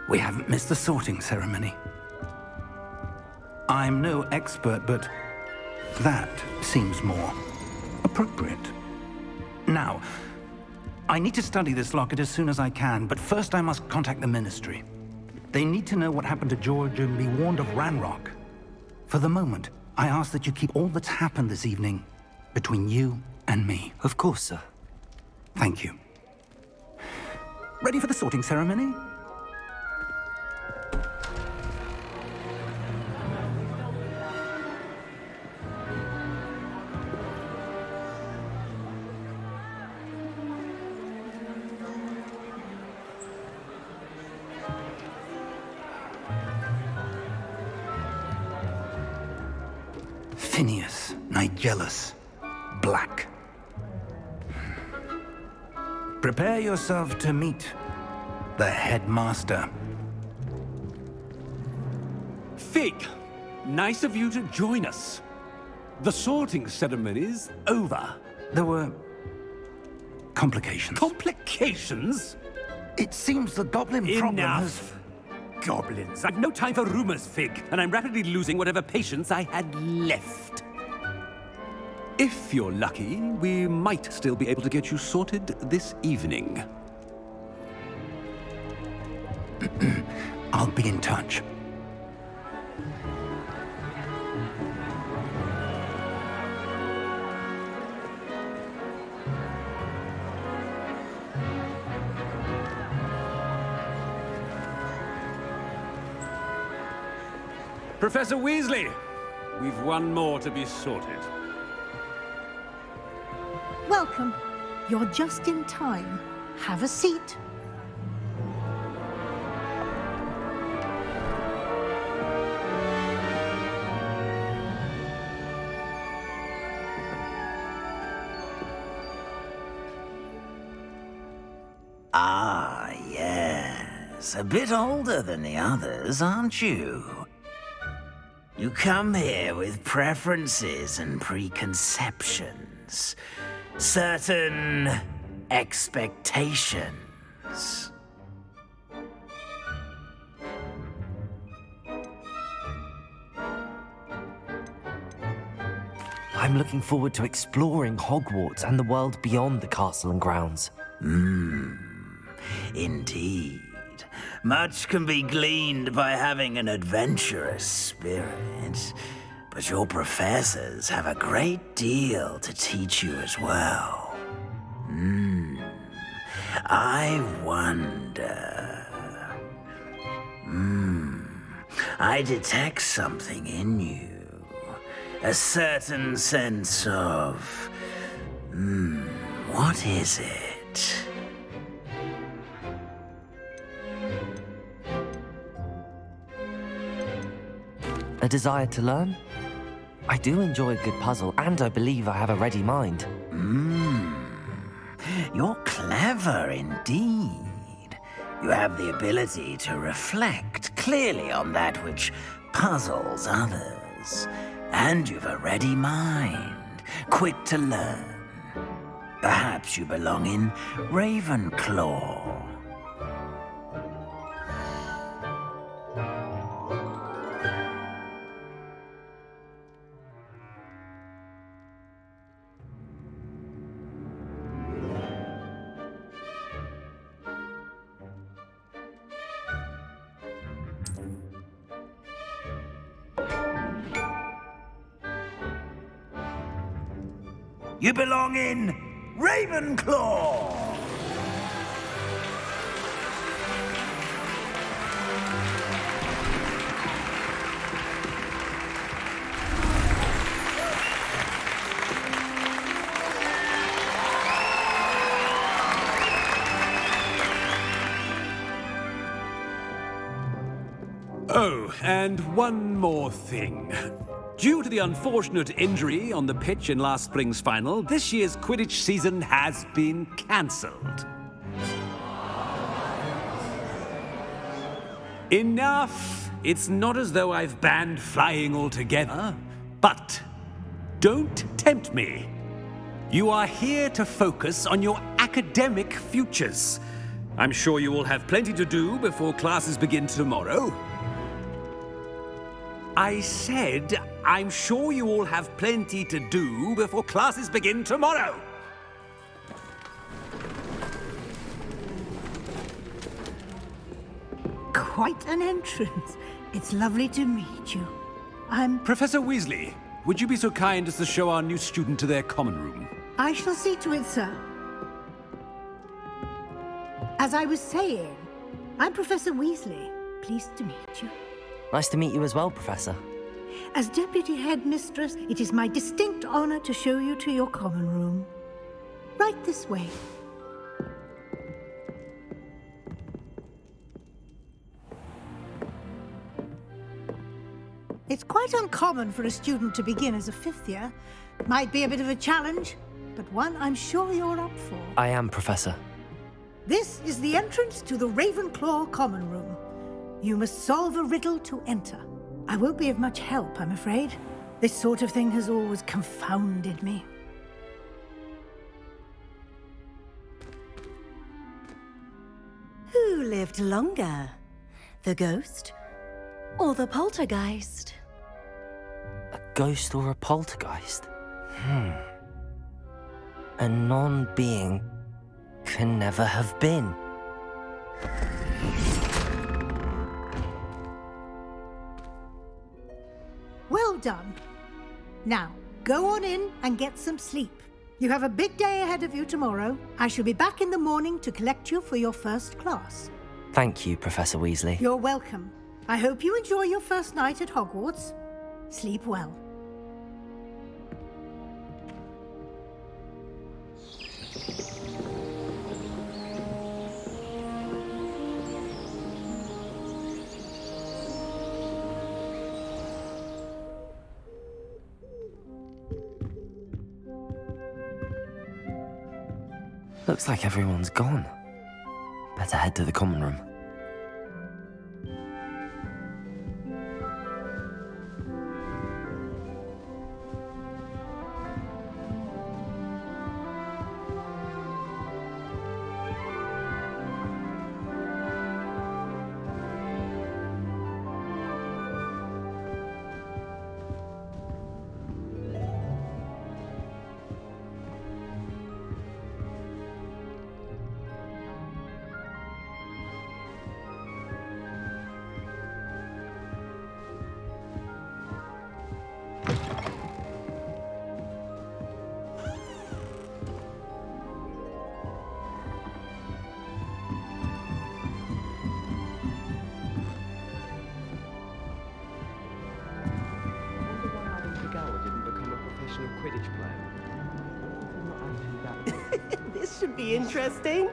We haven't missed the sorting ceremony. I'm no expert, but that seems more appropriate. Now, I need to study this locket as soon as I can, but first I must contact the Ministry. They need to know what happened to George and be warned of Ranrock. For the moment, I ask that you keep all that's happened this evening between you and me. Of course, sir. Thank you. Ready for the sorting ceremony? Phineas, Nigellus, Black. Prepare yourself to meet the headmaster. Fig, nice of you to join us. The sorting ceremony's over. There were complications. Complications? It seems the goblin problem has... Enough! Goblins. I've no time for rumors, Fig, and I'm rapidly losing whatever patience I had left. If you're lucky, we might still be able to get you sorted this evening. I'll be in touch. Professor Weasley, we've one more to be sorted. Welcome. You're just in time. Have a seat. Ah, yes. A bit older than the others, aren't you? You come here with preferences and preconceptions. Certain expectations. I'm looking forward to exploring Hogwarts and the world beyond the castle and grounds. Indeed. Much can be gleaned by having an adventurous spirit, but your professors have a great deal to teach you as well. I wonder... I detect something in you. A certain sense of... what is it? A desire to learn? I do enjoy a good puzzle, and I believe I have a ready mind. You're clever indeed. You have the ability to reflect clearly on that which puzzles others. And you've a ready mind, quick to learn. Perhaps you belong in Ravenclaw. You belong in Ravenclaw! Oh, and one more thing. Due to the unfortunate injury on the pitch in last spring's final, this year's Quidditch season has been cancelled. Enough! It's not as though I've banned flying altogether, but don't tempt me. You are here to focus on your academic futures. I'm sure you all have plenty to do before classes begin tomorrow. I said, I'm sure you all have plenty to do before classes begin tomorrow. Quite an entrance. It's lovely to meet you. Professor Weasley, would you be so kind as to show our new student to their common room? I shall see to it, sir. As I was saying, I'm Professor Weasley. Pleased to meet you. Nice to meet you as well, Professor. As Deputy Headmistress, it is my distinct honor to show you to your common room. Right this way. It's quite uncommon for a student to begin as a fifth year. Might be a bit of a challenge, but one I'm sure you're up for. I am, Professor. This is the entrance to the Ravenclaw common room. You must solve a riddle to enter. I won't be of much help, I'm afraid. This sort of thing has always confounded me. Who lived longer? The ghost or the poltergeist? A ghost or a poltergeist? A non-being can never have been. Well done. Now, go on in and get some sleep. You have a big day ahead of you tomorrow. I shall be back in the morning to collect you for your first class. Thank you, Professor Weasley. You're welcome. I hope you enjoy your first night at Hogwarts. Sleep well. Looks like everyone's gone. Better head to the common room. This should be interesting.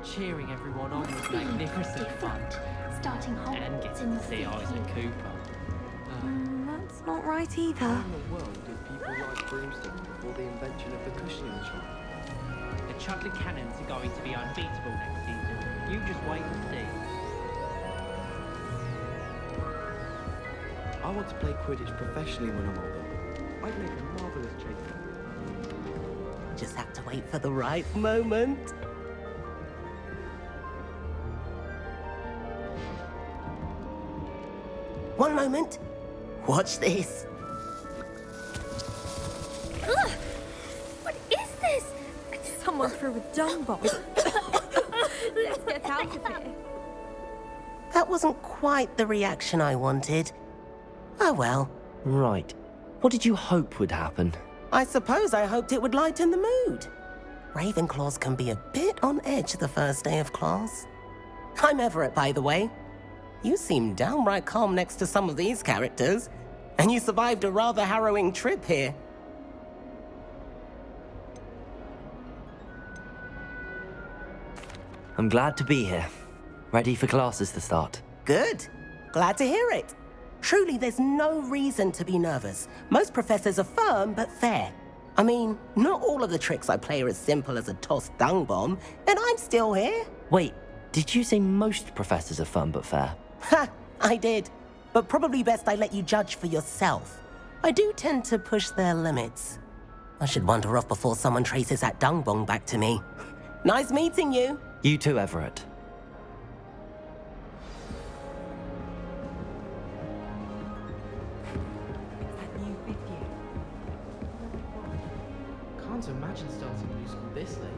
Cheering everyone on was magnificent fun. Starting And getting to see Isaac Cooper. That's not right either. How in the world did people like Broomstick before the invention of the cushioning machine? The Chudley Cannons are going to be unbeatable next season. You just wait and see. I want to play Quidditch professionally when I'm older. I'd make a marvelous champion. Just have to wait for the right moment. One moment. Watch this. Ugh! What is this? Someone threw a dung bomb. Let's get out of here. That wasn't quite the reaction I wanted. Oh well. Right. What did you hope would happen? I suppose I hoped it would lighten the mood. Ravenclaws can be a bit on edge the first day of class. I'm Everett, by the way. You seem downright calm next to some of these characters, and you survived a rather harrowing trip here. I'm glad to be here. Ready for classes to start. Good. Glad to hear it. Truly, there's no reason to be nervous. Most professors are firm but fair. I mean, not all of the tricks I play are as simple as a tossed dung bomb, and I'm still here. Wait, did you say most professors are fun but fair? Ha! I did. But probably best I let you judge for yourself. I do tend to push their limits. I should wander off before someone traces that dung bomb back to me. Nice meeting you. You too, Everett. Can't imagine starting new school this late.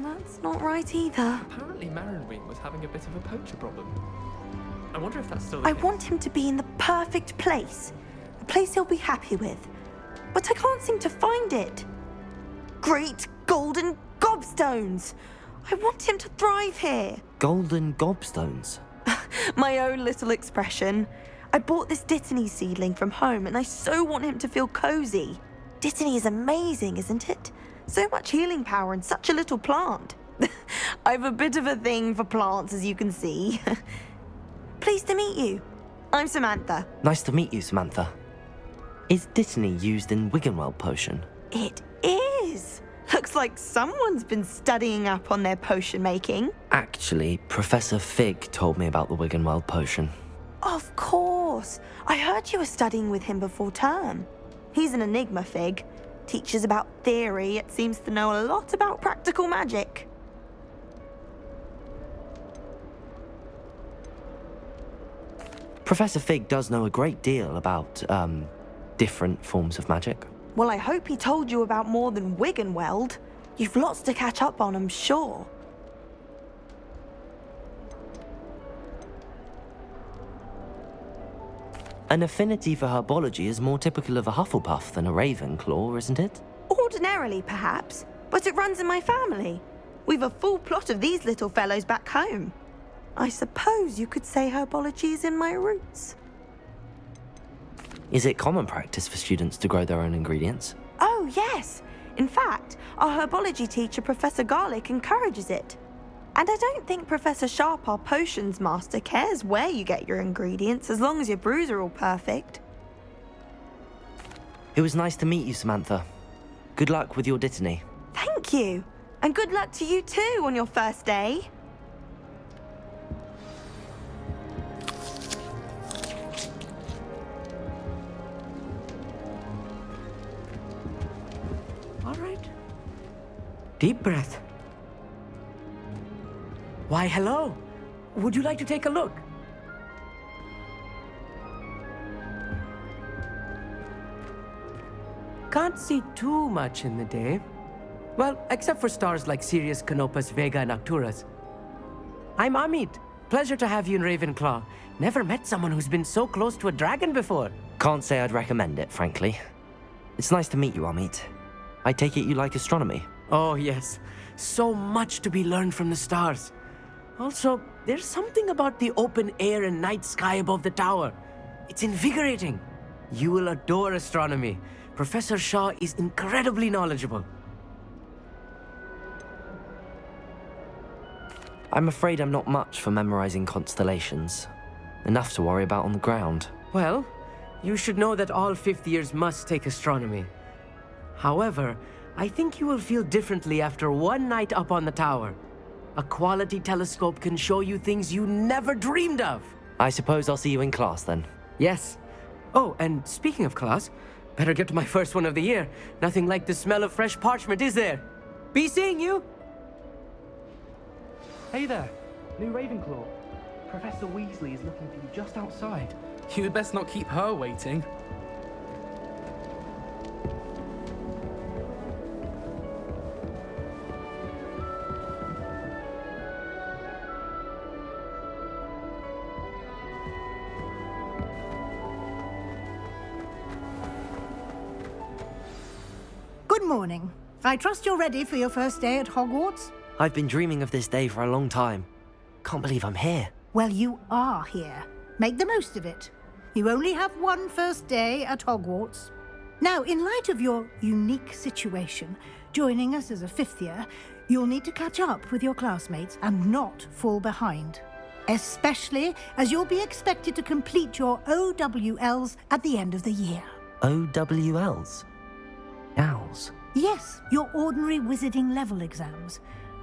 That's not right either. Apparently Marinwing was having a bit of a poacher problem. I wonder if that's still the I case. want him to be in the perfect place. A place he'll be happy with. But I can't seem to find it. Great golden gobstones! I want him to thrive here. Golden gobstones. My own little expression. I bought this Dittany seedling from home and I so want him to feel cozy. Dittany is amazing, isn't it? So much healing power in such a little plant. I've a bit of a thing for plants, as you can see. Pleased to meet you. I'm Samantha. Nice to meet you, Samantha. Is Dittany used in Wiggenweld potion? It is. Looks like someone's been studying up on their potion making. Actually, Professor Fig told me about the Wiggenweld potion. Of course. I heard you were studying with him before term. He's an enigma, Fig. Teaches about theory, yet seems to know a lot about practical magic. Professor Fig does know a great deal about, different forms of magic. Well, I hope he told you about more than Wiggenweld. You've lots to catch up on, I'm sure. An affinity for herbology is more typical of a Hufflepuff than a Ravenclaw, isn't it? Ordinarily, perhaps, but it runs in my family. We've a full plot of these little fellows back home. I suppose you could say herbology is in my roots. Is it common practice for students to grow their own ingredients? Oh, yes. In fact, our herbology teacher, Professor Garlick, encourages it. And I don't think Professor Sharp, our potions master, cares where you get your ingredients as long as your brews are all perfect. It was nice to meet you, Samantha. Good luck with your Dittany. Thank you. And good luck to you too on your first day. All right. Deep breath. Why, hello. Would you like to take a look? Can't see too much in the day. Well, except for stars like Sirius, Canopus, Vega, and Arcturus. I'm Amit. Pleasure to have you in Ravenclaw. Never met someone who's been so close to a dragon before. Can't say I'd recommend it, frankly. It's nice to meet you, Amit. I take it you like astronomy? Oh, yes. So much to be learned from the stars. Also, there's something about the open air and night sky above the tower. It's invigorating. You will adore astronomy. Professor Shaw is incredibly knowledgeable. I'm afraid I'm not much for memorizing constellations. Enough to worry about on the ground. Well, you should know that all fifth years must take astronomy. However, I think you will feel differently after one night up on the tower. A quality telescope can show you things you never dreamed of. I suppose I'll see you in class then. Yes. Oh, and speaking of class, better get to my first one of the year. Nothing like the smell of fresh parchment, is there? Be seeing you! Hey there, new Ravenclaw. Professor Weasley is looking for you just outside. You'd best not keep her waiting. Good morning. I trust you're ready for your first day at Hogwarts? I've been dreaming of this day for a long time. Can't believe I'm here. Well, you are here. Make the most of it. You only have one first day at Hogwarts. Now, in light of your unique situation, joining us as a fifth year, you'll need to catch up with your classmates and not fall behind. Especially as you'll be expected to complete your OWLs at the end of the year. OWLs? Owls? Yes, your ordinary wizarding level exams.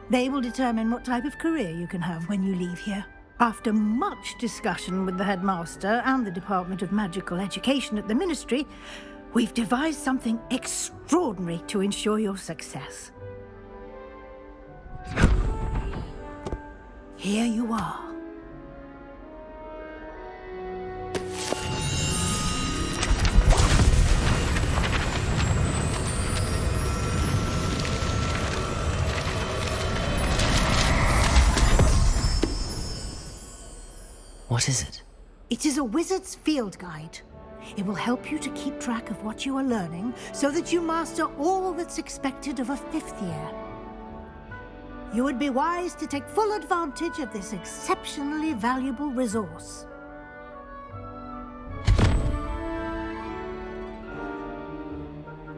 They will determine what type of career you can have when you leave here. After much discussion with the headmaster and the Department of Magical Education at the Ministry, we've devised something extraordinary to ensure your success. Here you are. What is it? It is a wizard's field guide. It will help you to keep track of what you are learning so that you master all that's expected of a 5th year. You would be wise to take full advantage of this exceptionally valuable resource.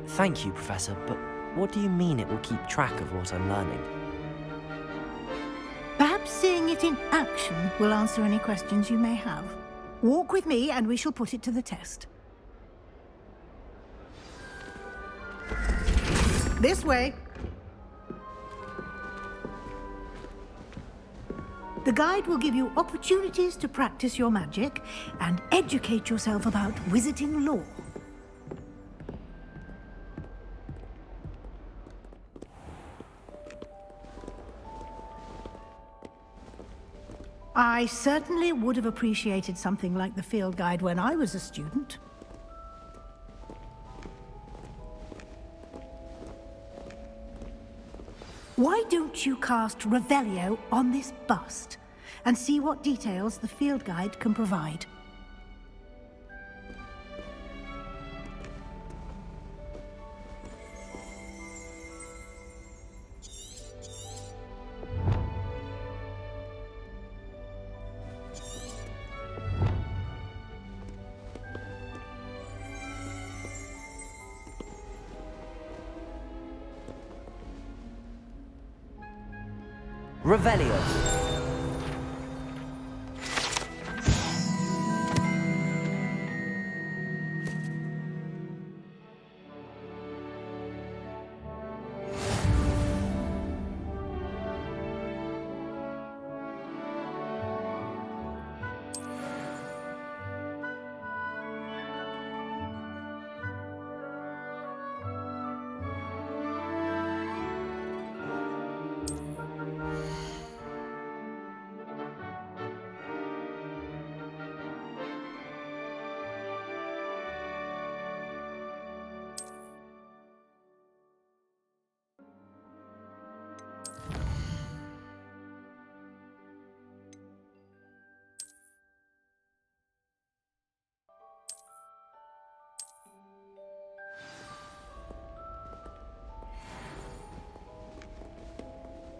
Thank you, Professor, but what do you mean it will keep track of what I'm learning? Perhaps seeing it in action will answer any questions you may have. Walk with me and we shall put it to the test. This way. The guide will give you opportunities to practice your magic and educate yourself about wizarding lore. I certainly would have appreciated something like the field guide when I was a student. Why don't you cast Revelio on this bust and see what details the field guide can provide? Revelio.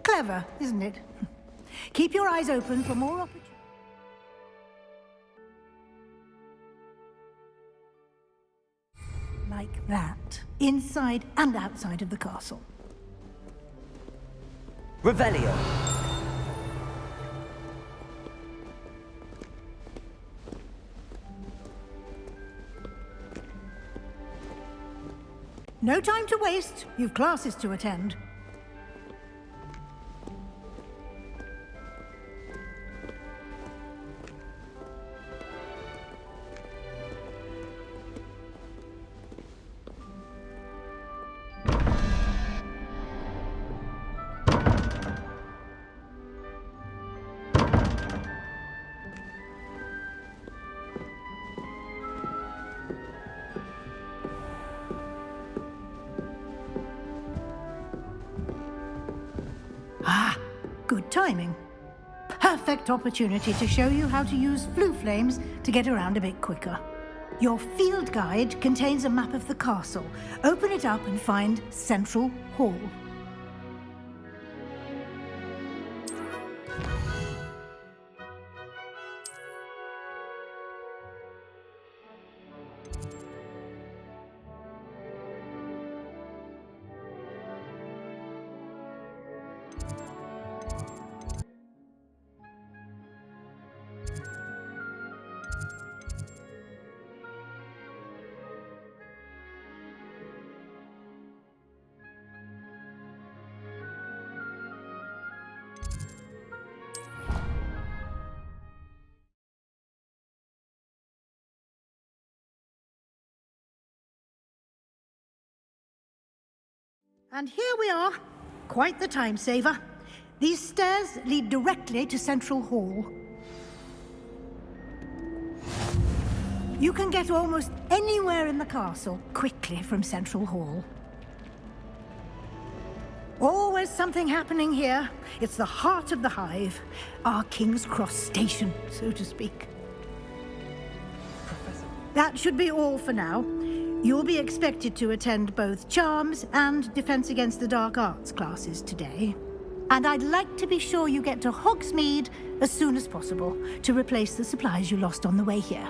Clever, isn't it? Keep your eyes open for more opportunities. Like that, inside and outside of the castle. Revelio. No time to waste. You've classes to attend. Good timing. Perfect opportunity to show you how to use flue flames to get around a bit quicker. Your field guide contains a map of the castle. Open it up and find Central Hall. And here we are. Quite the time saver. These stairs lead directly to Central Hall. You can get almost anywhere in the castle quickly from Central Hall. Always something happening here. It's the heart of the hive. Our King's Cross station, so to speak. That should be all for now. You'll be expected to attend both Charms and Defense Against the Dark Arts classes today. And I'd like to be sure you get to Hogsmeade as soon as possible to replace the supplies you lost on the way here.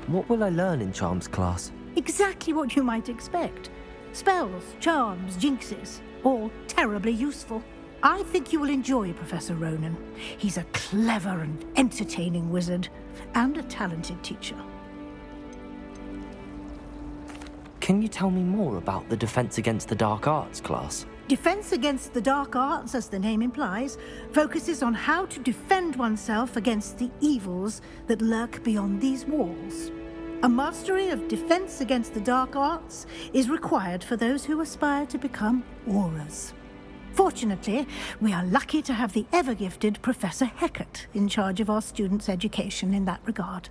What will I learn in Charms class? Exactly what you might expect. Spells, charms, jinxes, all terribly useful. I think you will enjoy Professor Ronan. He's a clever and entertaining wizard, and a talented teacher. Can you tell me more about the Defense Against the Dark Arts class? Defense Against the Dark Arts, as the name implies, focuses on how to defend oneself against the evils that lurk beyond these walls. A mastery of Defense Against the Dark Arts is required for those who aspire to become Aurors. Fortunately, we are lucky to have the ever-gifted Professor Hecat in charge of our students' education in that regard.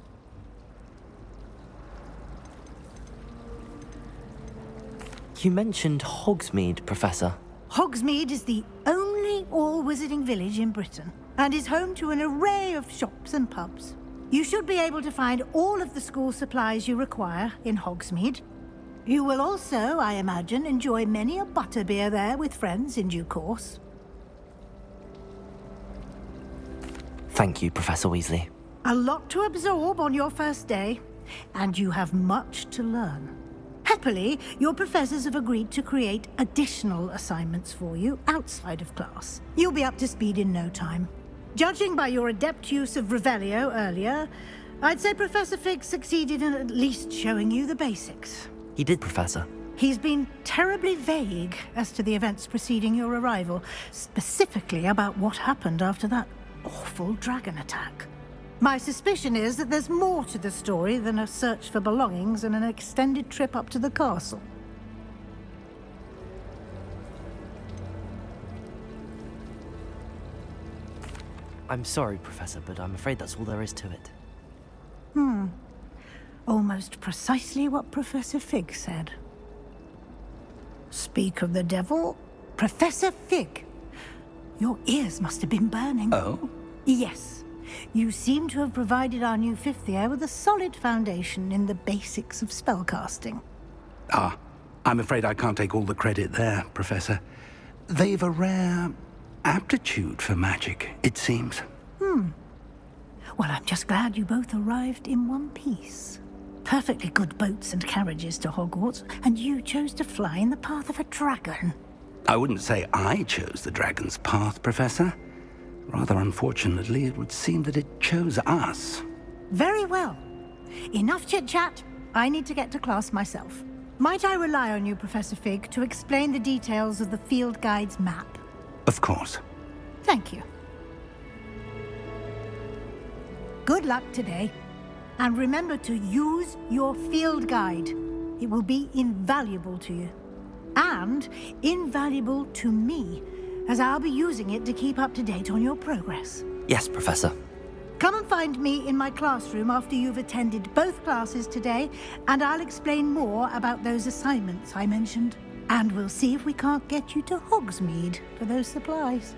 You mentioned Hogsmeade, Professor. Hogsmeade is the only all-wizarding village in Britain, and is home to an array of shops and pubs. You should be able to find all of the school supplies you require in Hogsmeade. You will also, I imagine, enjoy many a butterbeer there with friends in due course. Thank you, Professor Weasley. A lot to absorb on your first day, and you have much to learn. Happily, your professors have agreed to create additional assignments for you outside of class. You'll be up to speed in no time. Judging by your adept use of Revelio earlier, I'd say Professor Fig succeeded in at least showing you the basics. He did, Professor. He's been terribly vague as to the events preceding your arrival, specifically about what happened after that awful dragon attack. My suspicion is that there's more to the story than a search for belongings and an extended trip up to the castle. I'm sorry, Professor, but I'm afraid that's all there is to it. Almost precisely what Professor Fig said. Speak of the devil, Professor Fig. Your ears must have been burning. Oh? Yes. You seem to have provided our new fifth year with a solid foundation in the basics of spellcasting. Ah, I'm afraid I can't take all the credit there, Professor. They've a rare aptitude for magic, it seems. Well, I'm just glad you both arrived in one piece. Perfectly good boats and carriages to Hogwarts, and you chose to fly in the path of a dragon. I wouldn't say I chose the dragon's path, Professor. Rather unfortunately, it would seem that it chose us. Very well. Enough chit-chat. I need to get to class myself. Might I rely on you, Professor Fig, to explain the details of the field guide's map? Of course. Thank you. Good luck today. And remember to use your field guide. It will be invaluable to you. And invaluable to me, as I'll be using it to keep up to date on your progress. Yes, Professor. Come and find me in my classroom after you've attended both classes today, and I'll explain more about those assignments I mentioned. And we'll see if we can't get you to Hogsmeade for those supplies.